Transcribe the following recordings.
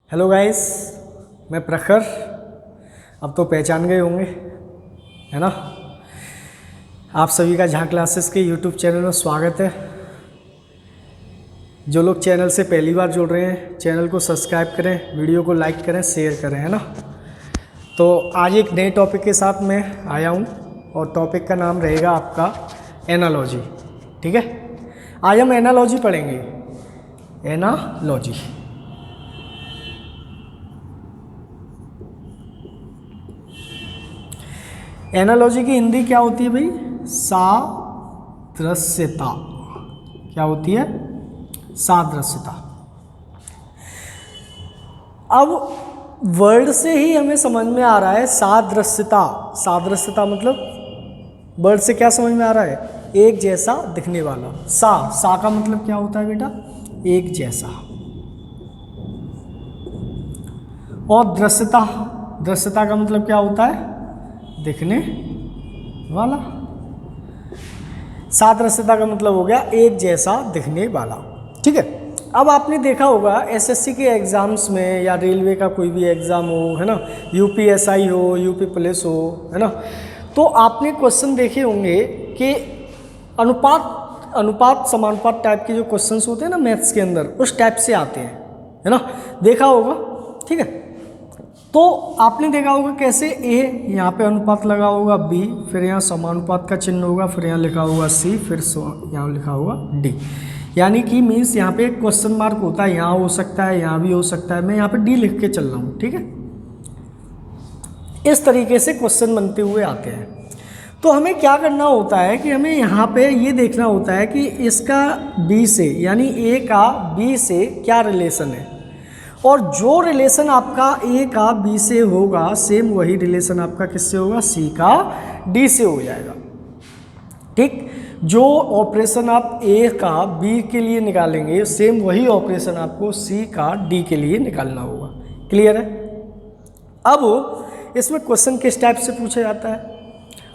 Hello guys, मैं प्रखर। अब तो पहचान गए होंगे, है ना। आप सभी का जहाँ क्लासेस के यूट्यूब चैनल में स्वागत है। जो लोग चैनल से पहली बार जुड़ रहे हैं, चैनल को सब्सक्राइब करें, वीडियो को लाइक करें, शेयर करें, है ना। तो आज एक नए टॉपिक के साथ मैं आया हूँ और टॉपिक का नाम रहेगा आपका एनालॉजी। ठीक है, आज हम एनालॉजी पढ़ेंगे। एनालॉजी एनालॉजी की हिंदी क्या होती है भाई? सादृश्यता। क्या होती है? सादृश्यता। अब वर्ड से ही हमें समझ में आ रहा है सादृश्यता। सादृश्यता मतलब वर्ड से क्या समझ में आ रहा है? एक जैसा दिखने वाला। सा का मतलब क्या होता है बेटा? एक जैसा। और दृश्यता, दृश्यता का मतलब क्या होता है? दिखने वाला। सादृश्यता का मतलब हो गया एक जैसा दिखने वाला। ठीक है। अब आपने देखा होगा एसएससी के एग्जाम्स में या रेलवे का कोई भी एग्जाम हो, है ना, यूपीएसआई हो, यूपी पुलिस हो, है ना, तो आपने क्वेश्चन देखे होंगे कि अनुपात समानुपात टाइप के जो क्वेश्चंस होते हैं ना मैथ्स के अंदर, उस टाइप से आते हैं, है ना। देखा होगा, ठीक है। तो आपने देखा होगा कैसे ए यहाँ पे अनुपात लगा होगा, बी, फिर यहाँ समानुपात का चिन्ह होगा, फिर यहाँ लिखा होगा सी, फिर यहाँ लिखा होगा डी। यानी कि मीन्स यहाँ पे क्वेश्चन मार्क होता है, यहाँ हो सकता है, यहाँ भी हो सकता है। मैं यहाँ पे डी लिख के चल रहा हूँ, ठीक है। इस तरीके से क्वेश्चन बनते हुए आते हैं। तो हमें क्या करना होता है कि हमें यहाँ पे ये देखना होता है कि इसका बी से, यानी ए का बी से क्या रिलेशन है, और जो रिलेशन आपका ए का बी से होगा सेम वही रिलेशन आपका किससे होगा? सी का डी से हो जाएगा। ठीक, जो ऑपरेशन आप ए का बी के लिए निकालेंगे सेम वही ऑपरेशन आपको सी का डी के लिए निकालना होगा। क्लियर है? अब इसमें क्वेश्चन किस टाइप से पूछा जाता है?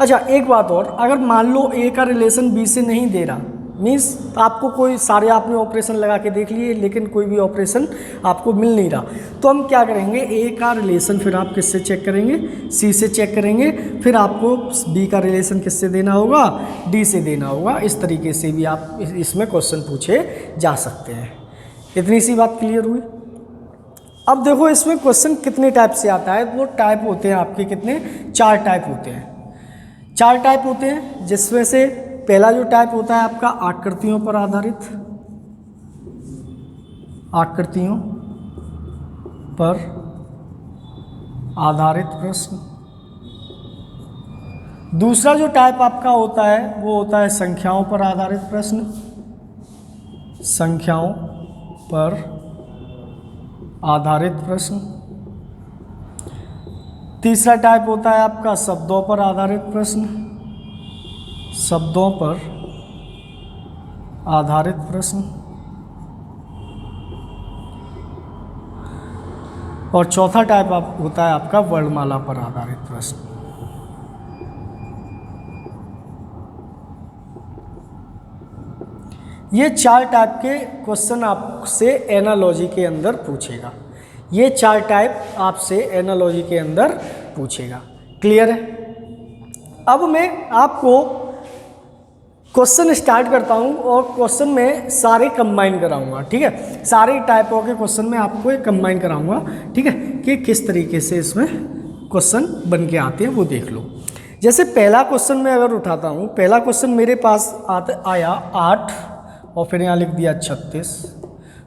अच्छा, एक बात और, अगर मान लो ए का रिलेशन बी से नहीं दे रहा, मीन्स आपको कोई सारे आपने ऑपरेशन लगा के देख लिए लेकिन कोई भी ऑपरेशन आपको मिल नहीं रहा, तो हम क्या करेंगे? ए का रिलेशन फिर आप किससे चेक करेंगे? सी से चेक करेंगे। फिर आपको बी का रिलेशन किससे देना होगा? डी से देना होगा। इस तरीके से भी आप इसमें क्वेश्चन पूछे जा सकते हैं। इतनी सी बात क्लियर हुई। अब देखो इसमें क्वेश्चन कितने टाइप से आता है। वो टाइप होते हैं आपके कितने? 4 टाइप होते हैं। 4 टाइप होते हैं, जिसमें से पहला जो टाइप होता है आपका आकृतियों पर आधारित, आकृतियों पर आधारित प्रश्न। दूसरा जो टाइप आपका होता है वो होता है संख्याओं पर आधारित प्रश्न, संख्याओं पर आधारित प्रश्न। तीसरा टाइप होता है आपका शब्दों पर आधारित प्रश्न, शब्दों पर आधारित प्रश्न। और चौथा टाइप होता है आपका वर्णमाला पर आधारित प्रश्न। ये 4 टाइप के क्वेश्चन आपसे एनालॉजी के अंदर पूछेगा। ये 4 टाइप आपसे एनालॉजी के अंदर पूछेगा। क्लियर है? अब मैं आपको क्वेश्चन स्टार्ट करता हूं और क्वेश्चन में सारे कंबाइन कराऊंगा। ठीक है, सारे टाइपों के क्वेश्चन में आपको एक कंबाइन कराऊंगा। ठीक है, कि किस तरीके से इसमें क्वेश्चन बन के आते हैं वो देख लो। जैसे पहला क्वेश्चन मैं अगर उठाता हूं, पहला क्वेश्चन मेरे पास आया 8 और फिर यहाँ लिख दिया 36,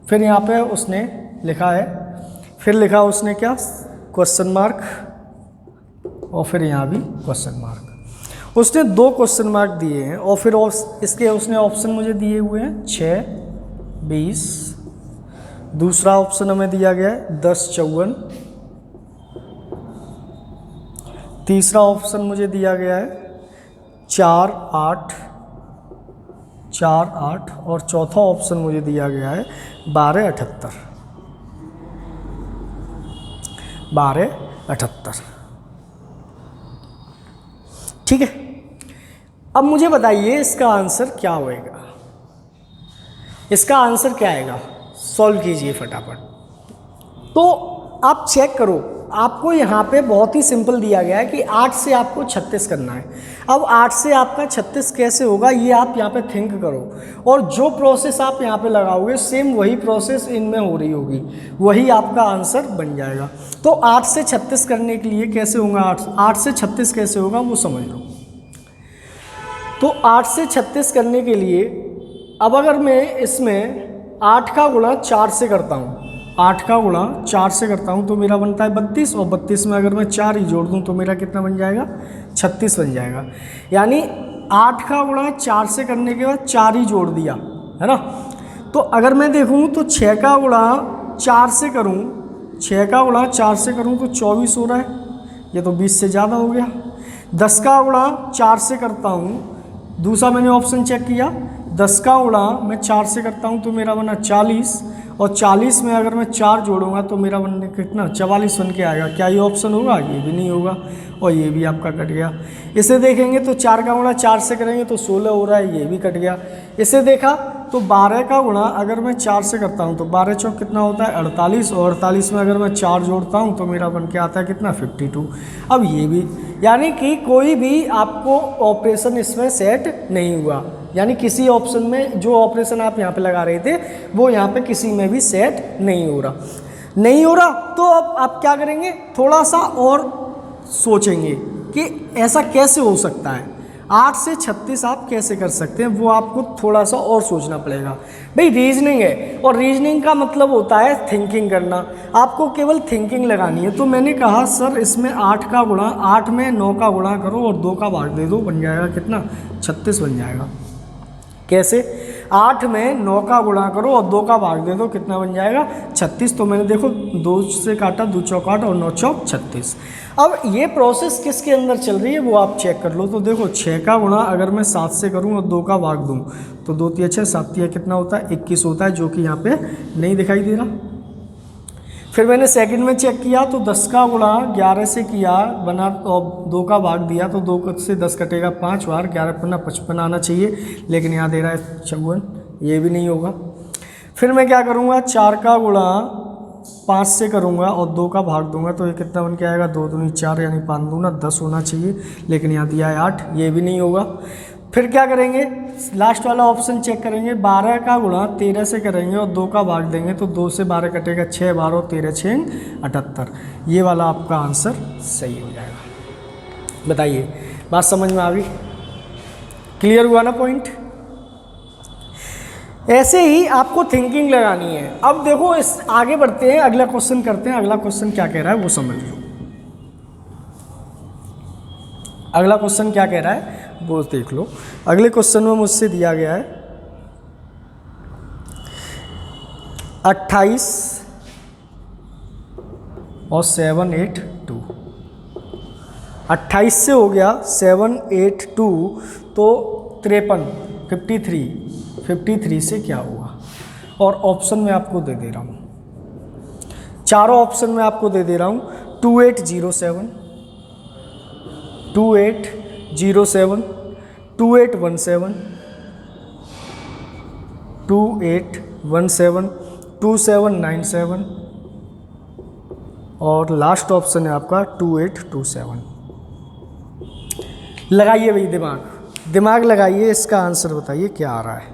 फिर यहाँ पे उसने लिखा है, फिर लिखा उसने क्या? क्वेश्चन मार्क, और फिर यहाँ भी क्वेश्चन मार्क। उसने 2 क्वेश्चन मार्क दिए हैं और फिर इसके उसने ऑप्शन मुझे दिए हुए हैं 6, 20। दूसरा ऑप्शन हमें दिया गया है 10, 54। तीसरा ऑप्शन मुझे दिया गया है 4, 8, 4, 8। और चौथा ऑप्शन मुझे दिया गया है 12, 78। 12, 78। ठीक है, अब मुझे बताइए इसका आंसर क्या होएगा? इसका आंसर क्या आएगा? सॉल्व कीजिए फटाफट। तो आप चेक करो, आपको यहाँ पे बहुत ही सिंपल दिया गया है कि 8 से आपको 36 करना है। अब 8 से आपका 36 कैसे होगा ये आप यहाँ पे थिंक करो, और जो प्रोसेस आप यहाँ पे लगाओगे सेम वही प्रोसेस इनमें हो रही होगी, वही आपका आंसर बन जाएगा। तो 8 से 36 करने के लिए कैसे होगा, 8 से 36 कैसे होगा वो समझ लो। तो 8 से 36 करने के लिए अब अगर मैं इसमें 8 का गुणा 4 से करता हूँ, 8 का गुणा 4 से करता हूँ तो मेरा बनता है 32, और 32 में अगर मैं 4 ही जोड़ दूँ तो मेरा कितना बन जाएगा, 36 बन जाएगा। यानी 8 का गुणा 4 से करने के बाद 4 ही जोड़ दिया, है ना। तो अगर मैं देखूँ तो 6 का गुणा 4 से करूँ, 6 का गुणा 4 से करूँ तो 24 हो रहा है, ये तो 20 से ज़्यादा हो गया। 10 का गुणा 4 से करता हूँ, दूसरा मैंने ऑप्शन चेक किया, 10 का गुणा मैं 4 से करता हूँ तो मेरा बना 40, और 40 में अगर मैं 4 जोड़ूंगा तो मेरा बनने कितना 44 बन के आएगा। क्या ये ऑप्शन होगा, ये भी नहीं होगा, और ये भी आपका कट गया। इसे देखेंगे तो 4 का गुणा 4 से करेंगे तो 16 हो रहा है, ये भी कट गया। इसे देखा तो 12 का गुणा अगर मैं 4 से करता हूँ तो 12 चौक कितना होता है 48, और 48 में अगर मैं 4 जोड़ता हूँ तो मेरा बन के आता है कितना 52। अब ये भी, यानी कि कोई भी आपको ऑपरेशन इसमें सेट नहीं हुआ, यानी किसी ऑप्शन में जो ऑपरेशन आप यहाँ पे लगा रहे थे वो यहाँ पे किसी में भी सेट नहीं हो रहा। तो अब आप क्या करेंगे, थोड़ा सा और सोचेंगे कि ऐसा कैसे हो सकता है, 8 से 36 आप कैसे कर सकते हैं, वो आपको थोड़ा सा और सोचना पड़ेगा। भाई रीजनिंग है, और रीजनिंग का मतलब होता है थिंकिंग करना, आपको केवल थिंकिंग लगानी है। तो मैंने कहा सर इसमें 8 का गुणा, 8 में 9 का गुणा करो और 2 का भाग दे दो, बन जाएगा कितना 36 बन जाएगा। कैसे, 8 में 9 का गुणा करो और 2 का भाग दे दो, कितना बन जाएगा 36। तो मैंने देखो 2 से काटा, 2 चौक 8 और 9 चौक 36। अब ये प्रोसेस किसके अंदर चल रही है वो आप चेक कर लो। तो देखो 6 का गुणा अगर मैं 7 से करूं और 2 का भाग दूं तो 2 तिया 6, 7 तिया कितना होता है 21 होता है, जो कि यहाँ पे नहीं दिखाई दे रहा। फिर मैंने सेकंड में चेक किया तो 10 का गुणा 11 से किया, बना और 2 का भाग दिया तो 2 से 10 कटेगा 5 बार, 11 पन्ना 55 आना चाहिए, लेकिन यहाँ दे रहा है 54, ये भी नहीं होगा। फिर मैं क्या करूँगा, 4 का गुणा 5 से करूँगा और 2 का भाग दूंगा तो ये कितना बन के आएगा 2 दूनी 4, यानी 5 दूना 10 होना चाहिए, लेकिन यहाँ दिया है 8, ये भी नहीं होगा। फिर क्या करेंगे, लास्ट वाला ऑप्शन चेक करेंगे, 12 का गुणा 13 से करेंगे और 2 का भाग देंगे तो 2 से 12 कटेगा 6 12 और 13 6 78, ये वाला आपका आंसर सही हो जाएगा। बताइए बात समझ में आ गई, क्लियर हुआ ना पॉइंट। ऐसे ही आपको थिंकिंग लगानी है। अब देखो इस आगे बढ़ते हैं, अगला क्वेश्चन करते हैं। अगला क्वेश्चन क्या कह रहा है वो समझ लो। अगला क्वेश्चन क्या कह रहा है वो देख लो। अगले क्वेश्चन में मुझसे दिया गया है 28 और 7 8 2। 28 से हो गया 7 8 2 तो 53 53 से क्या हुआ, और ऑप्शन में आपको दे दे रहा हूँ, चारों ऑप्शन में आपको दे दे रहा हूँ 2807 2807 2817 2817 2797 और लास्ट ऑप्शन है आपका 2827। लगाइए भाई दिमाग लगाइए, इसका आंसर बताइए क्या आ रहा है।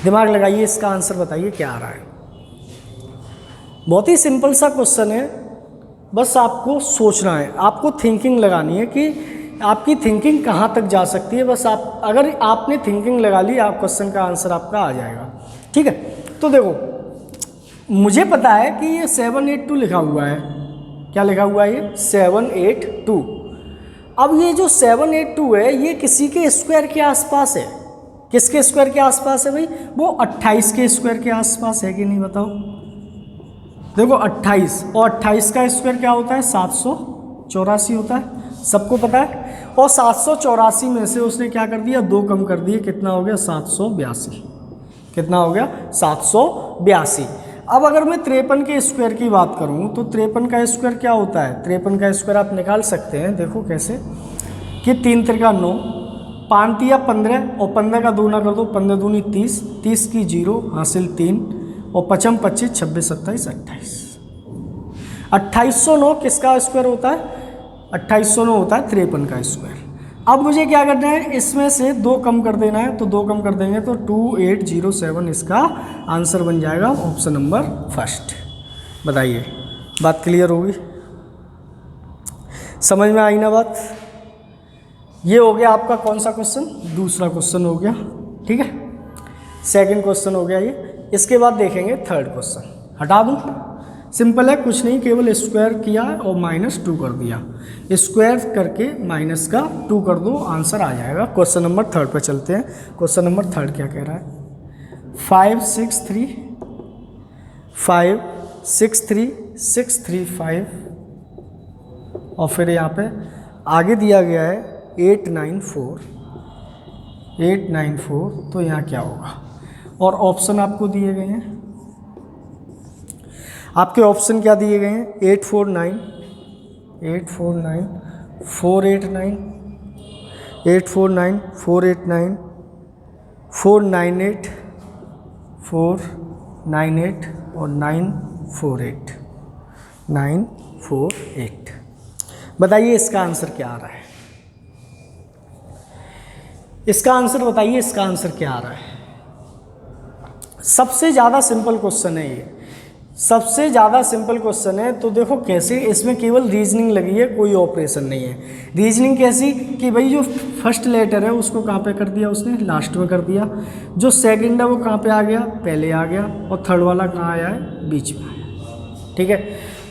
दिमाग लगाइए, इसका आंसर बताइए क्या आ रहा है। बहुत ही सिंपल सा क्वेश्चन है, बस आपको सोचना है, आपको थिंकिंग लगानी है कि आपकी थिंकिंग कहाँ तक जा सकती है। बस आप अगर आपने थिंकिंग लगा ली, आप क्वेश्चन का आंसर आपका आ जाएगा। ठीक है, तो देखो मुझे पता है कि ये 782 लिखा हुआ है। क्या लिखा हुआ है ये 782। अब ये जो 782 है ये किसी के स्क्वायर के आसपास है। किसके स्क्वायर के आसपास है भाई, वो 28 के स्क्वायर के आसपास है कि नहीं बताओ। देखो 28 और 28 का स्क्वायर क्या होता है 784 होता है, सबको पता है। और 784 में से उसने क्या कर दिया 2 कम कर दिए, कितना हो गया 782। कितना हो गया 782। अब अगर मैं 53 के स्क्वायर की बात करूं तो 53 का स्क्वायर क्या होता है, 53 का स्क्वायर आप निकाल सकते हैं। देखो कैसे कि 3 त्रिका 9, 5 तिया 15 और 15 का दूना कर दो, 15 दूनी 30, 30 की 0 हासिल 3 और 55 25 26 27 28। 2809 किसका स्क्वायर होता है? 2809 होता है 53 का स्क्वायर। अब मुझे क्या करना है, इसमें से 2 कम कर देना है, तो 2 कम कर देंगे तो 2807 इसका आंसर बन जाएगा, ऑप्शन नंबर फर्स्ट। बताइए, बात क्लियर होगी? समझ में आई ना बात? ये हो गया आपका कौन सा क्वेश्चन? दूसरा क्वेश्चन हो गया, ठीक है। सेकंड क्वेश्चन हो गया ये। इसके बाद देखेंगे थर्ड क्वेश्चन। हटा दूँ? सिंपल है, कुछ नहीं, केवल स्क्वायर किया और -2 कर दिया। स्क्वायर करके माइनस का 2 कर दो, आंसर आ जाएगा। क्वेश्चन नंबर थर्ड पे चलते हैं। क्वेश्चन नंबर थर्ड क्या कह रहा है? 563 और फिर यहाँ पे आगे दिया गया है 894, तो यहाँ क्या होगा? और ऑप्शन आपको दिए गए हैं, आपके ऑप्शन क्या दिए गए हैं? 849, 489, 489, 498, 498 और 948। बताइए इसका आंसर क्या आ रहा है? इसका आंसर बताइए, इसका आंसर क्या आ रहा है? सबसे ज़्यादा सिंपल क्वेश्चन है ये, सबसे ज़्यादा सिंपल क्वेश्चन है। तो देखो कैसे, इसमें केवल रीजनिंग लगी है, कोई ऑपरेशन नहीं है। रीजनिंग कैसी कि भाई जो फर्स्ट लेटर है उसको कहाँ पे कर दिया उसने? लास्ट में कर दिया। जो सेकंड है वो कहाँ पे आ गया? पहले आ गया। और थर्ड वाला कहाँ आया है? बीच में आया, ठीक है।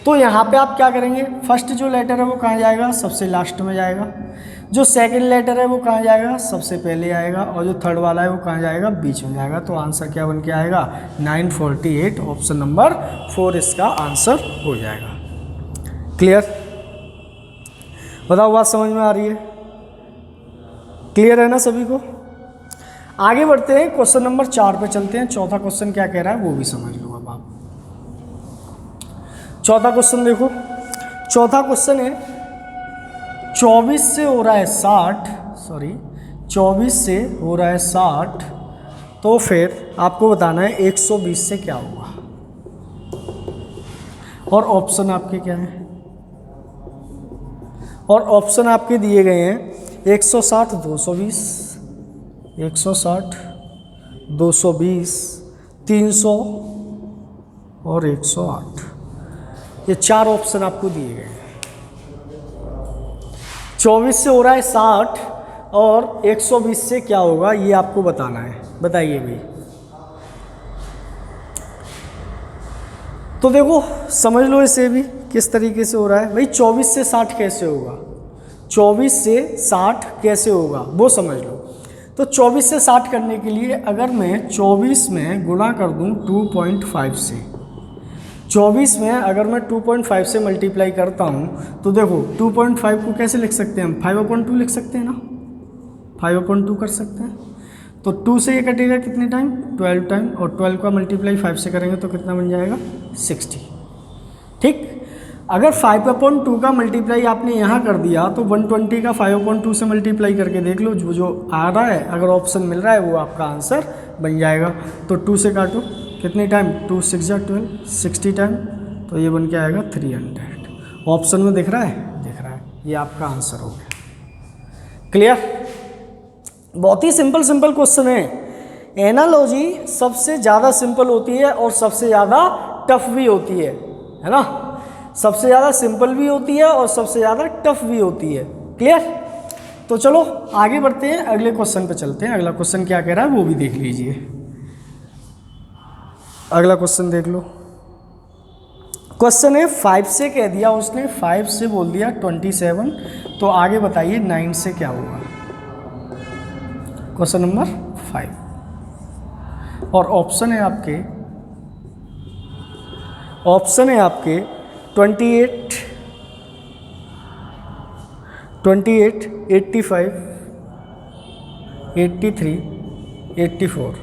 तो यहाँ पे आप क्या करेंगे? फर्स्ट जो लेटर है वो कहाँ जाएगा? सबसे लास्ट में जाएगा। जो सेकंड लेटर है वो कहाँ जाएगा? सबसे पहले आएगा। और जो थर्ड वाला है वो कहाँ जाएगा? बीच में जाएगा। तो आंसर क्या बन के आएगा? 948, ऑप्शन नंबर 4 इसका आंसर हो जाएगा। क्लियर? बताओ, बात समझ में आ रही है? क्लियर है ना सभी को? आगे बढ़ते हैं, क्वेश्चन नंबर 4 पे चलते हैं। चौथा क्वेश्चन क्या कह रहा है वो भी समझ लो अब आप। चौथा क्वेश्चन देखो, चौथा क्वेश्चन है 24 से हो रहा है 60, 60, तो फिर आपको बताना है 120 से क्या होगा। और ऑप्शन आपके क्या है? और ऑप्शन आपके दिए गए हैं 160, 220, 160, 220, 300 और 108। ये 4 ऑप्शन आपको दिए गए हैं। 24 से हो रहा है 60 और 120 से क्या होगा ये आपको बताना है। बताइए भाई। तो देखो समझ लो इसे भी किस तरीके से हो रहा है। भाई 24 से 60 कैसे होगा? 24 से 60 कैसे होगा वो समझ लो। तो 24 से 60 करने के लिए अगर मैं 24 में गुणा कर दूं 2.5 से, 24 में अगर मैं 2.5 से मल्टीप्लाई करता हूँ तो देखो 2.5 को कैसे लिख सकते हैं हम? 5/2 लिख सकते हैं ना, 5/2 कर सकते हैं। तो 2 से ये कटेगा कितने टाइम? 12 टाइम। और 12 का मल्टीप्लाई 5 से करेंगे तो कितना बन जाएगा? 60। ठीक। अगर 5/2 का मल्टीप्लाई आपने यहाँ कर दिया तो 120 का 5/2 से मल्टीप्लाई करके देख लो, जो आ रहा है अगर ऑप्शन मिल रहा है वो आपका आंसर बन जाएगा। तो 2 से काटो, कितने टाइम? 2 6 12, 60 टाइम, तो ये बन के आएगा 300। ऑप्शन में दिख रहा है? दिख रहा है। ये आपका आंसर हो गया। क्लियर? बहुत ही सिंपल क्वेश्चन है। एनालॉजी सबसे ज़्यादा सिंपल होती है और सबसे ज़्यादा टफ भी होती है ना? सबसे ज़्यादा सिंपल भी होती है और सबसे ज़्यादा टफ भी होती है। क्लियर? तो चलो आगे बढ़ते हैं, अगले क्वेश्चन पे चलते हैं। अगला क्वेश्चन क्या कह रहा है वो भी देख लीजिए। अगला क्वेश्चन देख लो। क्वेश्चन है 5 से कह दिया उसने, 5 से बोल दिया 27, तो आगे बताइए 9 से क्या होगा? क्वेश्चन नंबर 5 और ऑप्शन है आपके 28, 85, 83, 84।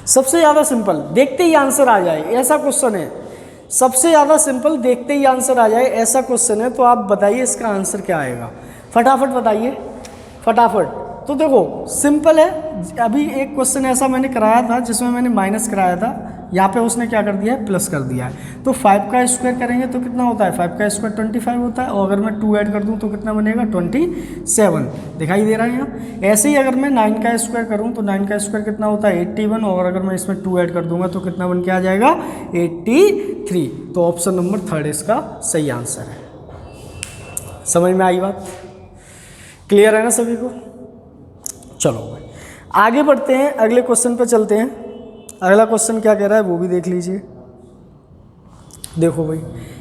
सबसे ज़्यादा सिंपल देखते ही आंसर आ जाए ऐसा क्वेश्चन है। सबसे ज़्यादा सिंपल देखते ही आंसर आ जाए ऐसा क्वेश्चन है। तो आप बताइए इसका आंसर क्या आएगा? फटाफट बताइए, फटाफट। तो देखो सिंपल है। अभी एक क्वेश्चन ऐसा मैंने कराया था जिसमें मैंने माइनस कराया था, यहाँ पे उसने क्या कर दिया है, प्लस कर दिया है। तो 5 का स्क्वायर करेंगे तो कितना होता है, 5 का स्क्वायर 25 होता है, और अगर मैं 2 ऐड कर दूँ तो कितना बनेगा, 27 दिखाई दे रहा है यहाँ। ऐसे ही अगर मैं 9 का स्क्वायर करूँ तो 9 का स्क्वायर कितना होता है, 81, और अगर मैं इसमें 2 ऐड कर दूंगा तो कितना बन के आ जाएगा, 83। तो ऑप्शन नंबर 3 इसका सही आंसर है। समझ में आई बात, क्लियर है ना सभी को। चलो भाई आगे बढ़ते हैं, अगले क्वेश्चन पे चलते हैं। अगला क्वेश्चन क्या कह रहा है वो भी देख लीजिए। देखो भाई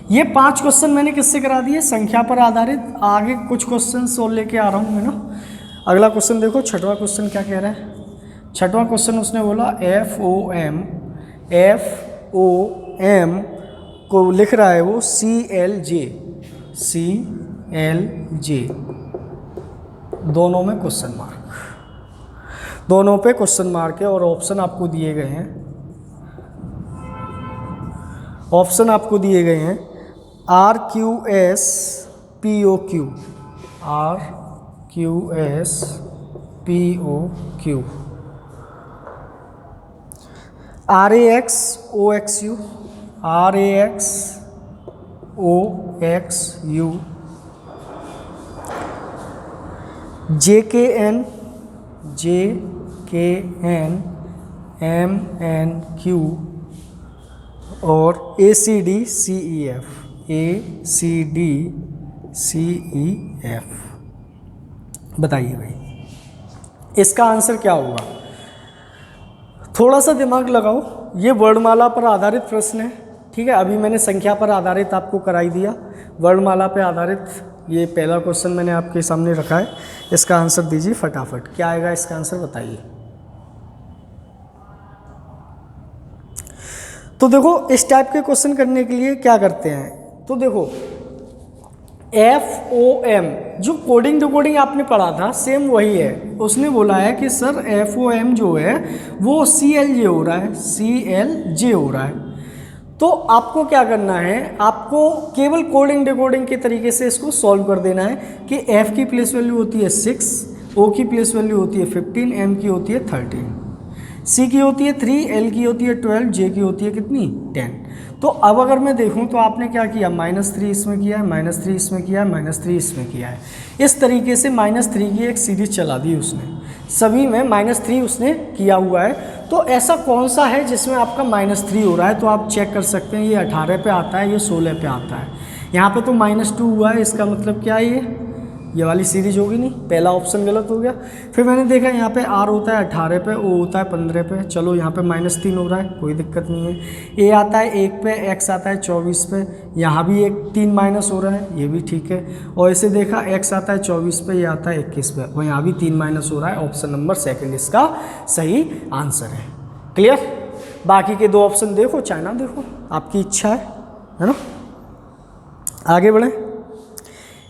ये 5 क्वेश्चन मैंने किससे करा दिए, संख्या पर आधारित। आगे कुछ क्वेश्चन और लेके आ रहा हूँ मैं ना। अगला क्वेश्चन देखो, छठवां क्वेश्चन क्या कह रहा है। छठवां क्वेश्चन उसने बोला FOM को लिख रहा है वो CLJ, दोनों में क्वेश्चन मार्क, दोनों पे क्वेश्चन मार्क है, और ऑप्शन आपको दिए गए हैं, ऑप्शन आपको दिए गए हैं RQS POQ, RQS POQ, RAX OXU, RAX OXU, JKN MNQ, और ACD CEF, बताइए भाई इसका आंसर क्या होगा। थोड़ा सा दिमाग लगाओ, ये वर्णमाला पर आधारित प्रश्न है, ठीक है। अभी मैंने संख्या पर आधारित आपको कराई दिया, वर्णमाला पर आधारित ये पहला क्वेश्चन मैंने आपके सामने रखा है। इसका आंसर दीजिए फटाफट, क्या आएगा इसका आंसर बताइए। तो देखो इस टाइप के क्वेश्चन करने के लिए क्या करते हैं, तो देखो FOM जो कोडिंग डिकोडिंग आपने पढ़ा था सेम वही है। उसने बोला है कि सर FOM जो है वो CLJ हो रहा है, CLJ हो रहा है। तो आपको क्या करना है, आपको केवल कोडिंग डिकोडिंग के तरीके से इसको सॉल्व कर देना है कि F की प्लेस वैल्यू होती है 6, O की प्लेस वैल्यू होती है 15, M की होती है 13, C की होती है 3, L की होती है 12, J की होती है कितनी 10। तो अब अगर मैं देखूं तो आपने क्या किया, -3 इसमें किया है, -3 इसमें किया है, -3 इसमें किया है। इस तरीके से -3 की एक सीरीज चला दी उसने, सभी में -3 उसने किया हुआ है। तो ऐसा कौन सा है जिसमें आपका -3 हो रहा है, तो आप चेक कर सकते हैं। ये 18 पे आता है, ये 16 पे आता है, यहाँ पे तो -2 हुआ है। इसका मतलब क्या है, ये वाली सीरीज होगी नहीं, पहला ऑप्शन गलत हो गया। फिर मैंने देखा यहाँ पे R होता है 18 पे, O होता है 15 पे, चलो यहाँ पे -3 हो रहा है, कोई दिक्कत नहीं है। A आता है 1 पे, X आता है 24 पे, यहाँ भी एक 3 माइनस हो रहा है, ये भी ठीक है। और ऐसे देखा X आता है 24 पे, ये आता है 21 पे, और यहाँ भी 3 माइनस हो रहा है। ऑप्शन नंबर 2 इसका सही आंसर है। क्लियर, बाकी के 2 ऑप्शन देखो चाहे ना देखो, आपकी इच्छा है ना। आगे बढ़ें,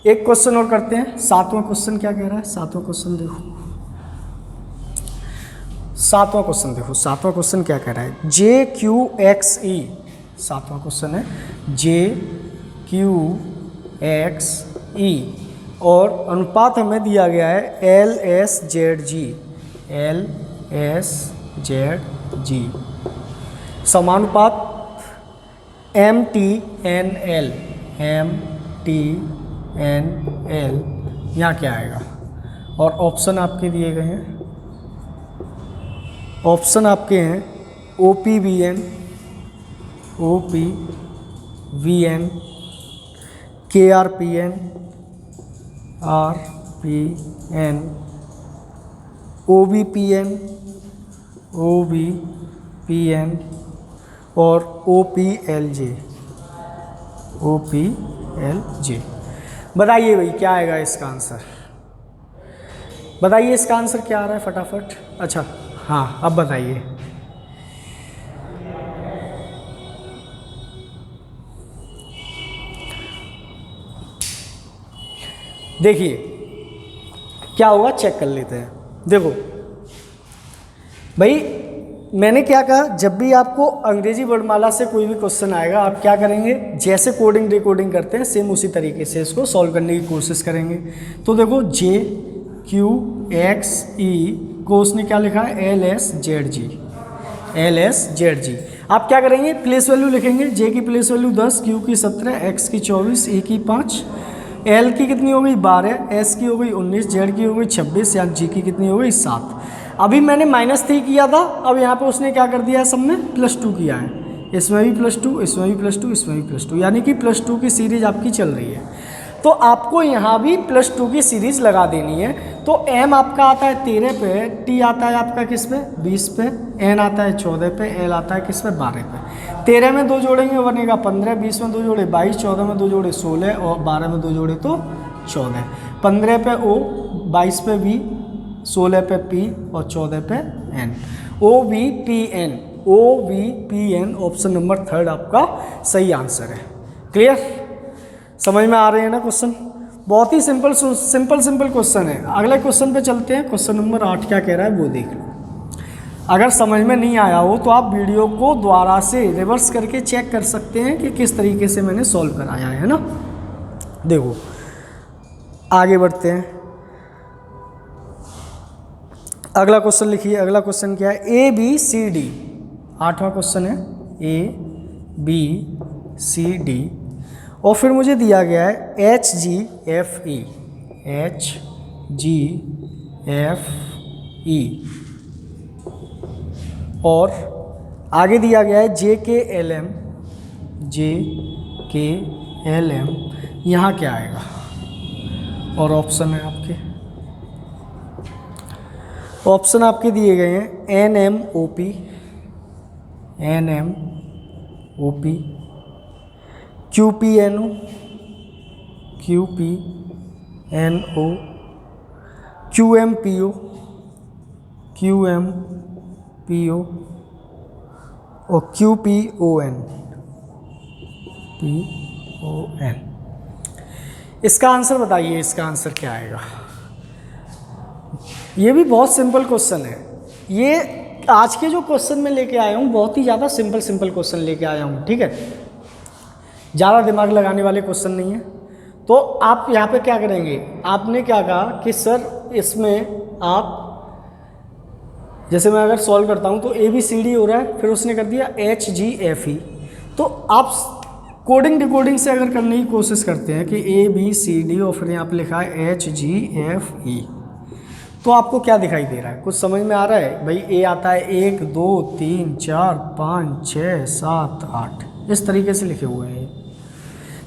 एक क्वेश्चन और करते हैं। 7वां क्वेश्चन क्या कह रहा है, 7वां क्वेश्चन देखो, 7वां क्वेश्चन देखो, 7वां क्वेश्चन क्या कह रहा है, JQXE, 7वां क्वेश्चन है JQXE, और अनुपात हमें दिया गया है LSZG, समानुपात MTNL, यहाँ क्या आएगा। और ऑप्शन आपके दिए गए हैं, ऑप्शन आपके हैं OPVN, KRPN, RPN, OBPN और OPLJ। बताइए भाई क्या आएगा इसका आंसर, बताइए इसका आंसर क्या आ रहा है फटाफट। अच्छा हाँ, अब बताइए। देखिए क्या होगा, चेक कर लेते हैं। देखो भाई मैंने क्या कहा, जब भी आपको अंग्रेजी वर्णमाला से कोई भी क्वेश्चन आएगा आप क्या करेंगे, जैसे कोडिंग डिकोडिंग करते हैं सेम उसी तरीके से इसको सॉल्व करने की कोशिश करेंगे। तो देखो JQXE को उसने क्या लिखा है, LSZG। आप क्या करेंगे, प्लेस वैल्यू लिखेंगे। जे की प्लेस वैल्यू 10, क्यू की 17, एक्स की 24, ए की 5, एल की कितनी हो गई 12, एस की हो गई 19, जेड की हो गई 26, या जी की कितनी हो गई 7। अभी मैंने -3 किया था, अब यहाँ पे उसने क्या कर दिया है, सब में +2 किया है। इसमें भी +2, इसमें भी +2, इसमें भी +2, यानी कि +2 की सीरीज आपकी चल रही है। तो आपको यहाँ भी +2 की सीरीज लगा देनी है। तो m आपका आता है 13 पे, t आता है आपका किस पे 20 पे, n आता है 14 पे, l आता है किस पे 12 पे। 13 में 2 जोड़ेंगे बनेगा 15, 20 में 2 जोड़े 22, 14 में 2 जोड़े 16 और 12 में 2 जोड़े तो 14। 15 पे o, 22 पे v, 16 पे p और 14 पे n। OVPN, OVPN option number 3 आपका सही आंसर है। क्लियर, समझ में आ रहे हैं ना क्वेश्चन? बहुत ही सिंपल क्वेश्चन है। अगले क्वेश्चन पे चलते हैं। क्वेश्चन नंबर 8 क्या कह रहा है वो देख लो। अगर समझ में नहीं आया हो तो आप वीडियो को दोबारा से रिवर्स करके चेक कर सकते हैं कि किस तरीके से मैंने सॉल्व कराया है ना। देखो आगे बढ़ते हैं। अगला क्वेश्चन लिखिए। अगला क्वेश्चन क्या है, ABCD, 8वां क्वेश्चन है ABCD, और फिर मुझे दिया गया है HGFE, HGFE, और आगे दिया गया है JKLM, JKLM, यहाँ क्या आएगा? और ऑप्शन है आपके, ऑप्शन आपके दिए गए हैं NMOP, NMOP, QPNO, QPNO, QMPO, QMPO और QPON, PON। इसका आंसर बताइए, इसका आंसर क्या आएगा? ये भी बहुत सिंपल क्वेश्चन है। ये आज के जो क्वेश्चन मैं लेके आया हूँ बहुत ही ज़्यादा सिंपल क्वेश्चन लेके आया हूँ, ठीक है, ज़्यादा दिमाग लगाने वाले क्वेश्चन नहीं है। तो आप यहाँ पे क्या करेंगे, आपने क्या कहा कि सर इसमें आप, जैसे मैं अगर सॉल्व करता हूँ तो ABCD हो रहा है, फिर उसने कर दिया HGFE। तो आप कोडिंग डिकोडिंग से अगर करने की कोशिश करते हैं कि ABCD और फिर यहाँ पे लिखा है HGFE, तो आपको क्या दिखाई दे रहा है? कुछ समझ में आ रहा है? भाई A आता है 1 2 3 4 5 6 7 8, इस तरीके से लिखे हुए हैं।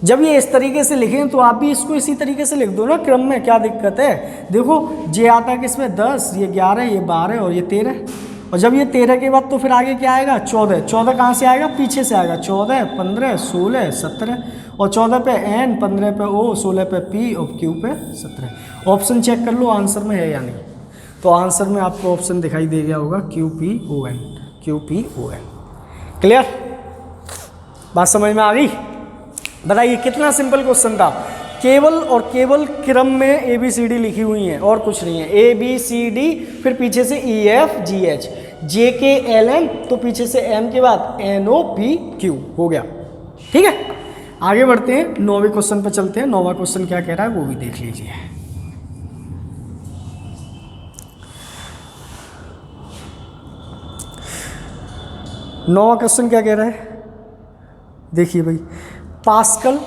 जब ये इस तरीके से लिखें तो आप भी इसको इसी तरीके से लिख दो ना क्रम में, क्या दिक्कत है? देखो J आता है किसमें 10, ये 11, ये 12 और ये 13, और जब ये 13 के बाद तो फिर आगे क्या आएगा 14। 14 कहाँ से आएगा? पीछे से आएगा। 14 15 16 17, और 14 पे N, 15 पे O, 16 पे P और Q पे 17। ऑप्शन चेक कर लो आंसर में है या नहीं। तो आंसर में आपको ऑप्शन दिखाई दे गया होगा QPON, QPON। क्लियर, बात समझ में आ गई? बताइए कितना सिंपल क्वेश्चन था। केवल और केवल क्रम में ABCD लिखी हुई है और कुछ नहीं है। ABCD, फिर पीछे से EFGH, JKLM, तो पीछे से M के बाद NOPQ हो गया। ठीक है, आगे बढ़ते हैं, 9वें क्वेश्चन पर चलते हैं। 9वां क्वेश्चन क्या कह रहा है वो भी देख लीजिए। नौवां क्वेश्चन क्या कह रहा है, देखिए भाई। पास्कल,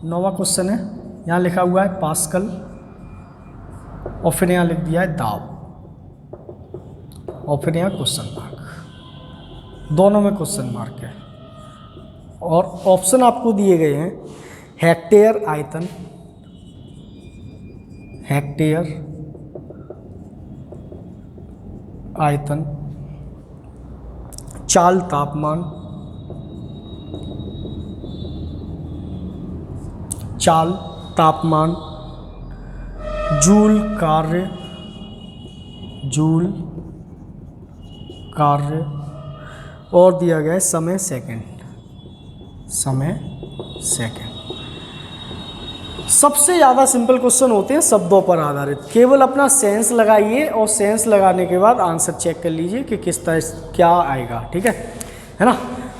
9वां क्वेश्चन है, यहाँ लिखा हुआ है पास्कल और फिर यहाँ लिख दिया है दाब और फिर यहाँ क्वेश्चन मार्क, दोनों में क्वेश्चन मार्क है। और ऑप्शन आपको दिए गए हैं हेक्टेयर आयतन, हेक्टेयर आयतन, चाल तापमान, चाल तापमान, जूल कार्य, जूल कार्य, और दिया गया है समय सेकंड, समय सेकंड। सबसे ज़्यादा सिंपल क्वेश्चन होते हैं शब्दों पर आधारित। केवल अपना सेंस लगाइए और सेंस लगाने के बाद आंसर चेक कर लीजिए कि किस तरह क्या आएगा। ठीक है ना।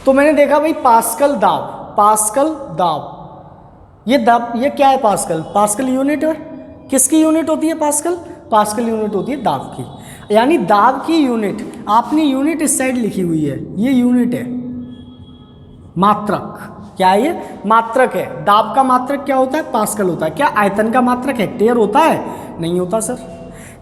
तो मैंने देखा भाई पास्कल दाब, पास्कल दाब, ये दाब, ये क्या है पास्कल? पास्कल यूनिट है, किसकी यूनिट होती है पास्कल? पास्कल यूनिट होती है दाब की, यानी दाब की यूनिट। आपने यूनिट इस साइड लिखी हुई है, ये यूनिट है, मात्रक। क्या है ये? मात्रक है। दाब का मात्रक क्या होता है? पास्कल होता है। क्या आयतन का मात्रक हेक्टेयर होता है? नहीं होता सर।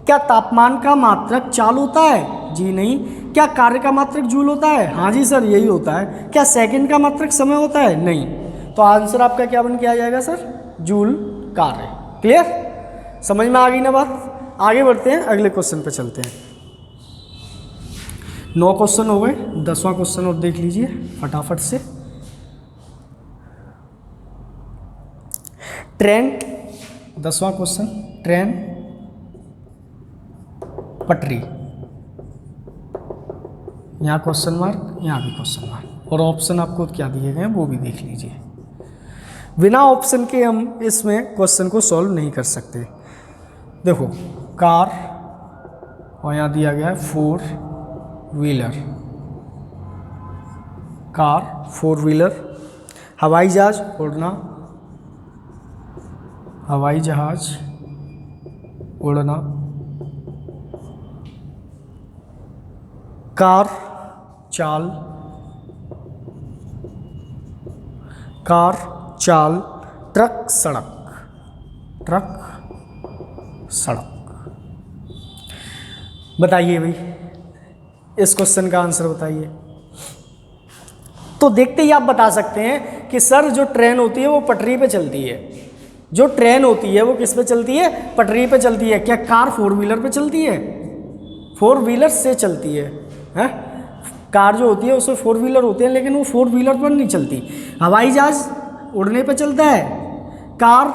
क्या तापमान का मात्रक चाल होता है? जी नहीं। क्या कार्य का मात्रक जूल होता है? हाँ जी सर, यही होता है। क्या सेकंड का मात्रक समय होता है? नहीं। तो आंसर आपका क्या बन के आ जाएगा सर? जूल कार्य। क्लियर? समझ में आ गई ना बात? आगे बढ़ते हैं, अगले क्वेश्चन पे चलते हैं। 9 क्वेश्चन हो गए, 10वां क्वेश्चन और देख लीजिए फटाफट से। ट्रेन, 10वां क्वेश्चन, ट्रेन, पटरी, यहाँ क्वेश्चन मार्क, यहाँ भी क्वेश्चन मार्क, और ऑप्शन आपको क्या दिए गए हैं वो भी देख लीजिए। बिना ऑप्शन के हम इसमें क्वेश्चन को सॉल्व नहीं कर सकते। देखो, कार, और यहाँ दिया गया है 4 व्हीलर, कार, 4 व्हीलर, हवाई जहाज उड़ना, हवाई जहाज उड़ना, कार चाल, कार चाल, ट्रक सड़क, ट्रक सड़क। बताइए भाई, इस क्वेश्चन का आंसर बताइए। तो देखते ही आप बता सकते हैं कि सर जो ट्रेन होती है वो पटरी पे चलती है। जो ट्रेन होती है वो किस पे चलती है? पटरी पे चलती है। क्या कार 4 व्हीलर पे चलती है? 4 व्हीलर से चलती है, हैं? कार जो होती है उसमें 4 व्हीलर होते हैं, लेकिन वो 4 व्हीलर पर नहीं चलती। हवाई जहाज उड़ने पे चलता है, कार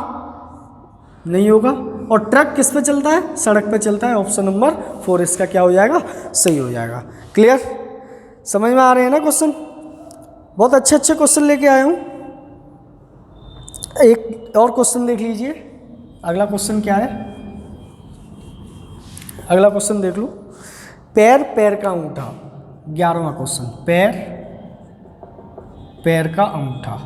नहीं होगा, और ट्रक किस पे चलता है? सड़क पे चलता है। ऑप्शन नंबर 4 इसका क्या हो जाएगा? सही हो जाएगा। क्लियर? समझ में आ रहे हैं ना क्वेश्चन? बहुत अच्छे अच्छे क्वेश्चन लेके आया हूँ। एक और क्वेश्चन देख लीजिए। अगला क्वेश्चन क्या है? अगला क्वेश्चन देख लो। पैर, पैर का अंगूठा, 11वां क्वेश्चन। पैर, पैर का अंगूठा,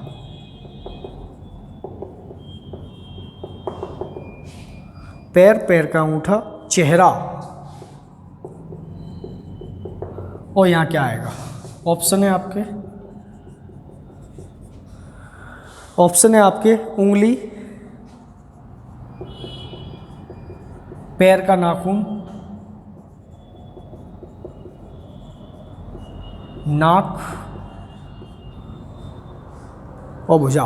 पैर, पैर का अंगूठा, चेहरा, और यहाँ क्या आएगा? ऑप्शन है आपके, ऑप्शन है आपके उंगली, पैर का नाखून, नाक, और भुजा।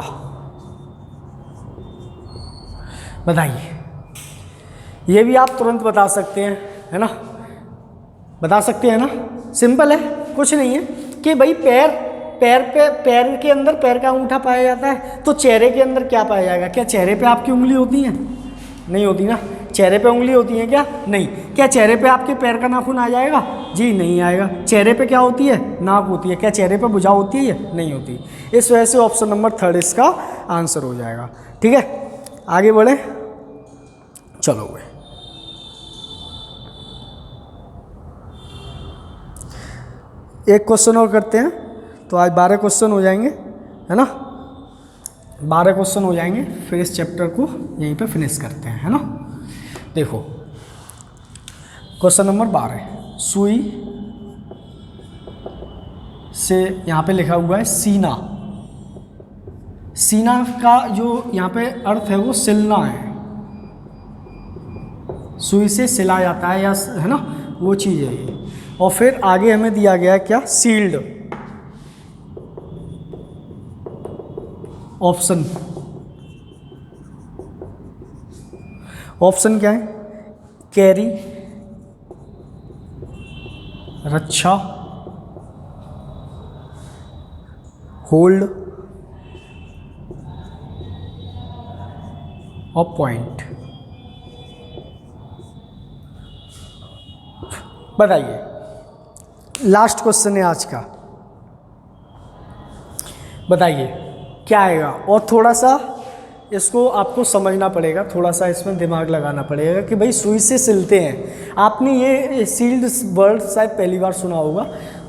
बताइए, ये भी आप तुरंत बता सकते हैं, है ना? बता सकते हैं ना? सिंपल है, कुछ नहीं है कि भाई पैर, पैर पे, पैर के अंदर पैर का अंगूठा पाया जाता है, तो चेहरे के अंदर क्या पाया जाएगा? क्या चेहरे पे आपकी उंगली होती है? नहीं होती ना। चेहरे पे उंगली होती है क्या? नहीं। क्या चेहरे पे आपके पैर का नाखून आ जाएगा? जी नहीं आएगा। चेहरे पे क्या होती है? नाक होती है। क्या चेहरे पे भुजा होती है? नहीं होती। इस वजह से ऑप्शन नंबर 3 इसका आंसर हो जाएगा। ठीक है, आगे बढ़े, चलो भाई। एक क्वेश्चन और करते हैं, तो आज 12 क्वेश्चन हो जाएंगे, है ना? 12 क्वेश्चन हो जाएंगे, फिर इस चैप्टर को यहीं पे फिनिश करते हैं, है ना? देखो, क्वेश्चन नंबर 12, सुई से यहाँ पे लिखा हुआ है सीना। सीना का जो यहाँ पे अर्थ है वो सिलना है। सुई से सिला जाता है, या है ना, वो चीज़ है ये। और फिर आगे हमें दिया गया है क्या? सील्ड। ऑप्शन, ऑप्शन क्या है? कैरी, रक्षा, होल्ड, और पॉइंट। बताइए, लास्ट क्वेश्चन है आज का। बताइए क्या आएगा? और थोड़ा सा इसको आपको समझना पड़ेगा, थोड़ा सा इसमें दिमाग लगाना पड़ेगा कि भाई सुई से सिलते हैं। आपने ये सील्ड वर्ड शायद पहली बार सुना होगा,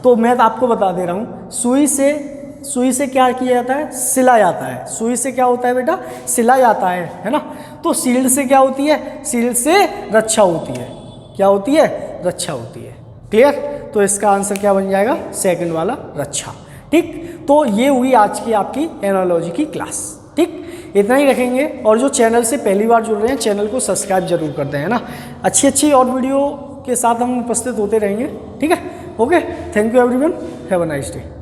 तो मैं आपको बता दे रहा हूँ। सुई से क्या किया जाता है? सिला जाता है। सुई से क्या होता है बेटा? सिला जाता है ना? तो सील्ड से क्या होती है? सील्ड से रक्षा होती है। क्या होती है? रक्षा होती है। क्लियर? तो इसका आंसर क्या बन जाएगा? सेकंड वाला, रक्षा। ठीक, तो ये हुई आज की आपकी एनालॉजी की क्लास। ठीक, इतना ही रखेंगे। और जो चैनल से पहली बार जुड़ रहे हैं, चैनल को सब्सक्राइब जरूर कर दें, है ना। अच्छी अच्छी और वीडियो के साथ हम उपस्थित होते रहेंगे। ठीक है, okay, thank you everyone, have a nice day.